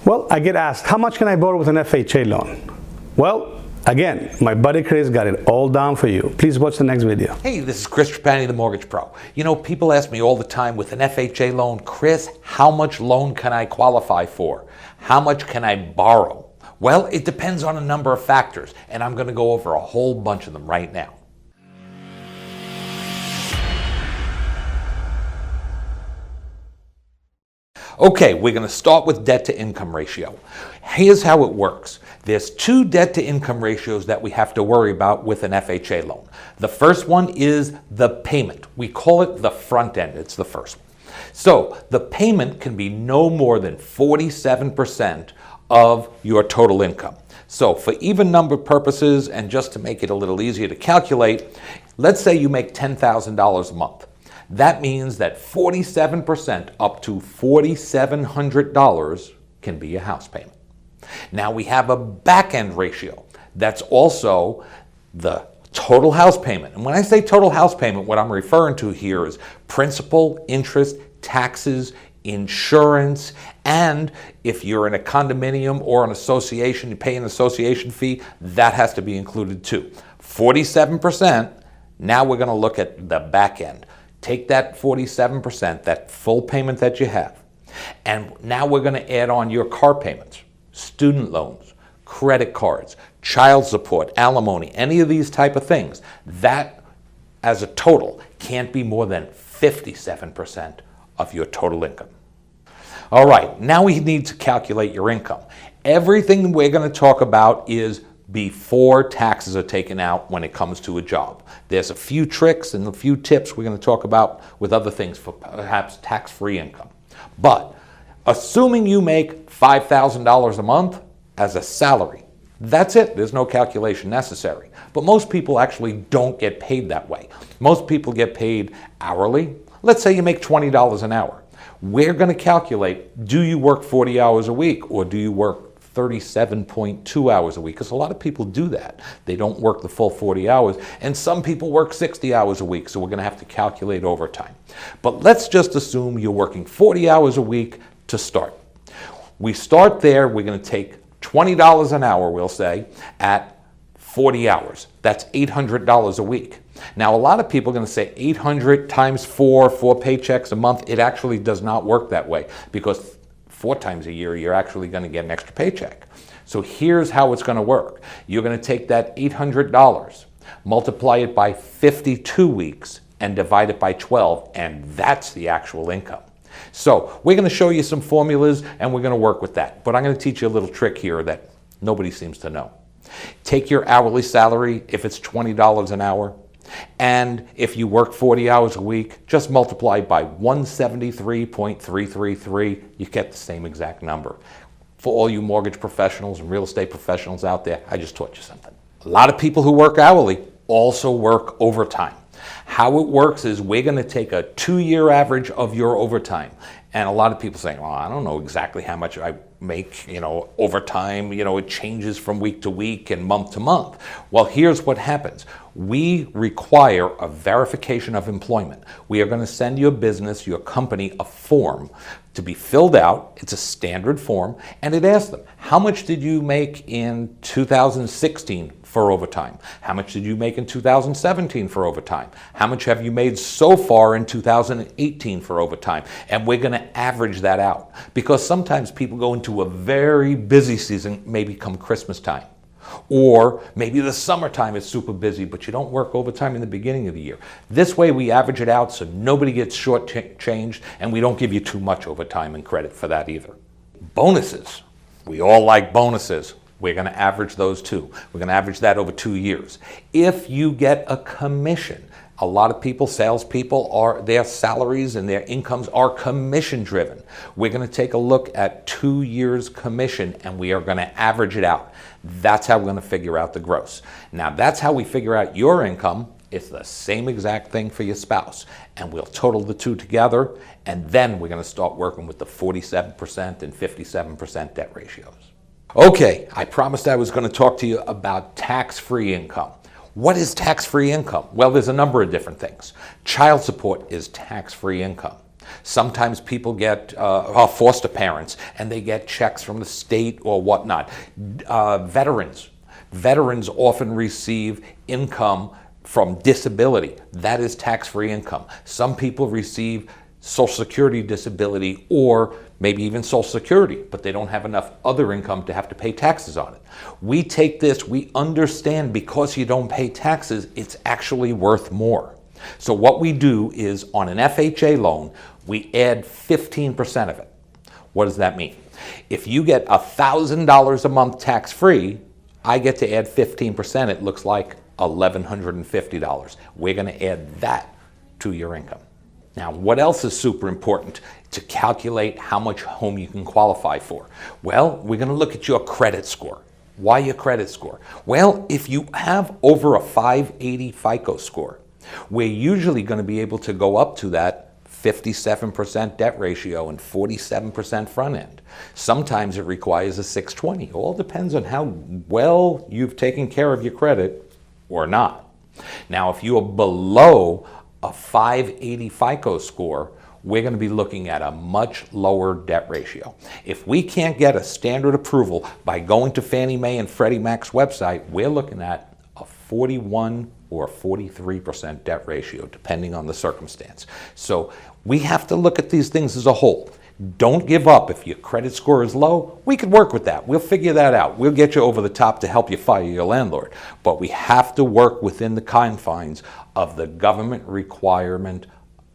Well, I get asked, how much can I borrow with an FHA loan? Well, again, my buddy Chris got it all down for you. Please watch the next video. Hey, this is Chris Trapani, the Mortgage Pro. You know, people ask me all the time with an FHA loan, Chris, how much loan can I qualify for? How much can I borrow? Well, it depends on a number of factors, and I'm going to go over a whole bunch of them right now. Okay, we're going to start with debt to income ratio. Here's how it works. There's two debt to income ratios that we have to worry about with an FHA loan. The first one is the payment. We call it the front end. It's the first one. So the payment can be no more than 47% of your total income. So for even number purposes, and just to make it a little easier to calculate, let's say you make $10,000 a month. That means that 47% up to $4,700 can be a house payment. Now we have a back-end ratio. That's also the total house payment. And when I say total house payment, what I'm referring to here is principal, interest, taxes, insurance, and if you're in a condominium or an association, you pay an association fee, that has to be included too. 47%, now we're going to look at the back end. Take that 47%, that full payment that you have, and now we're going to add on your car payments, student loans, credit cards, child support, alimony, any of these type of things. That, as a total, can't be more than 57% of your total income. All right, now we need to calculate your income. Everything we're going to talk about is before taxes are taken out when it comes to a job. There's a few tricks and a few tips we're going to talk about with other things for perhaps tax-free income. But assuming you make $5,000 a month as a salary, that's it. There's no calculation necessary. But most people actually don't get paid that way. Most people get paid hourly. Let's say you make $20 an hour. We're going to calculate, do you work 40 hours a week or do you work 37.2 hours a week? Because a lot of people do that. They don't work the full 40 hours, and some people work 60 hours a week, so we're going to have to calculate overtime. But let's just assume you're working 40 hours a week to start. We start there. We're going to take $20 an hour, we'll say, at 40 hours. That's $800 a week. Now, a lot of people are going to say 800 times 4 paychecks a month. It actually does not work that way, because 4 times a year, you're actually going to get an extra paycheck. So here's how it's going to work. You're going to take that $800, multiply it by 52 weeks, and divide it by 12, and that's the actual income. So we're going to show you some formulas, and we're going to work with that. But I'm going to teach you a little trick here that nobody seems to know. Take your hourly salary, if it's $20 an hour, and if you work 40 hours a week, just multiply by 173.333. You get the same exact number. For all you mortgage professionals and real estate professionals out there, I just taught you something. A lot of people who work hourly also work overtime. How it works is we're going to take a 2-year average of your overtime. And a lot of people say, well, I don't know exactly how much I make, overtime. It changes from week to week and month to month. Well, here's what happens. We require a verification of employment. We are going to send your business, your company, a form to be filled out. It's a standard form, and it asks them, how much did you make in 2016 for overtime? How much did you make in 2017 for overtime? How much have you made so far in 2018 for overtime? And we're going to average that out, because sometimes people go into a very busy season, maybe come Christmas time. Or maybe the summertime is super busy, but you don't work overtime in the beginning of the year. This way we average it out so nobody gets shortchanged, and we don't give you too much overtime and credit for that either. Bonuses. We all like bonuses. We're going to average those too. We're going to average that over 2 years. If you get a commission, a lot of people, salespeople, their salaries and their incomes are commission driven. We're going to take a look at 2 years commission, and we are going to average it out. That's how we're going to figure out the gross. Now, that's how we figure out your income. It's the same exact thing for your spouse. And we'll total the two together, and then we're going to start working with the 47% and 57% debt ratios. Okay, I promised I was going to talk to you about tax-free income. What is tax-free income? Well, there's a number of different things. Child support is tax-free income. Sometimes people get foster parents and they get checks from the state or whatnot. Veterans often receive income from disability. That is tax-free income. Some people receive Social Security disability or maybe even Social Security, but they don't have enough other income to have to pay taxes on it. We take this, we understand because you don't pay taxes, it's actually worth more. So what we do is on an FHA loan, we add 15% of it. What does that mean? If you get $1,000 a month tax-free, I get to add 15%. It looks like $1,150. We're going to add that to your income. Now, what else is super important to calculate how much home you can qualify for? Well, we're going to look at your credit score. Why your credit score? Well, if you have over a 580 FICO score, we're usually going to be able to go up to that 57% debt ratio and 47% front end. Sometimes it requires a 620. It all depends on how well you've taken care of your credit or not. Now, if you are below a 580 FICO score, we're going to be looking at a much lower debt ratio. If we can't get a standard approval by going to Fannie Mae and Freddie Mac's website, we're looking at a 41 or 43% debt ratio, depending on the circumstance. So we have to look at these things as a whole. Don't give up. If your credit score is low, we could work with that. We'll figure that out. We'll get you over the top to help you fire your landlord. But we have to work within the confines of the government requirement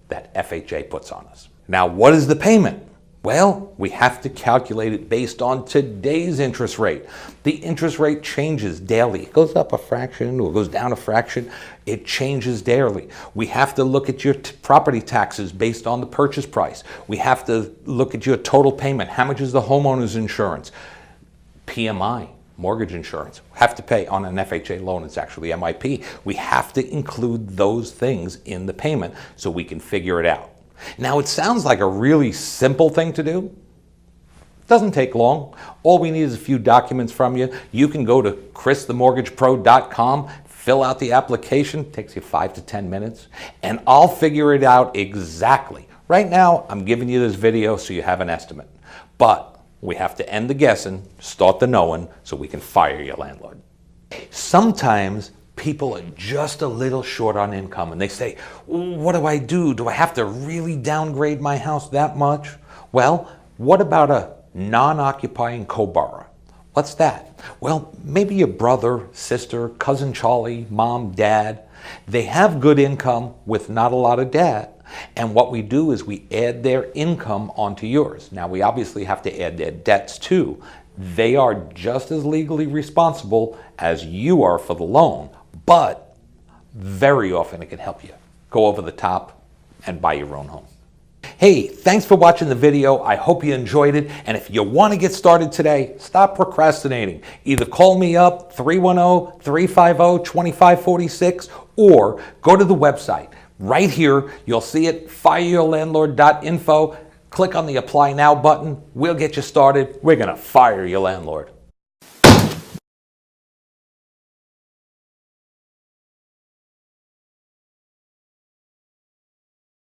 that FHA puts on us. Now, what is the payment? Well, we have to calculate it based on today's interest rate. The interest rate changes daily. It goes up a fraction or goes down a fraction. It changes daily. We have to look at your property taxes based on the purchase price. We have to look at your total payment. How much is the homeowner's insurance? PMI, mortgage insurance. We have to pay on an FHA loan. It's actually MIP. We have to include those things in the payment so we can figure it out. Now, it sounds like a really simple thing to do. It doesn't take long. All we need is a few documents from you. You can go to christhemortgagepro.com, fill out the application. It takes you 5 to 10 minutes, and I'll figure it out exactly. Right now, I'm giving you this video so you have an estimate. But we have to end the guessing, start the knowing, so we can fire your landlord. Sometimes people are just a little short on income and they say, what do I do? Do I have to really downgrade my house that much? Well, what about a non-occupying co-borrower? What's that? Well, maybe your brother, sister, cousin Charlie, mom, dad, they have good income with not a lot of debt. And what we do is we add their income onto yours. Now, we obviously have to add their debts too. They are just as legally responsible as you are for the loan. But very often it can help you go over the top and buy your own home. Hey, thanks for watching the video. I hope you enjoyed it. And if you want to get started today, stop procrastinating. Either call me up, 310-350-2546, or go to the website. Right here, you'll see it, fireyourlandlord.info. Click on the Apply Now button. We'll get you started. We're going to fire your landlord.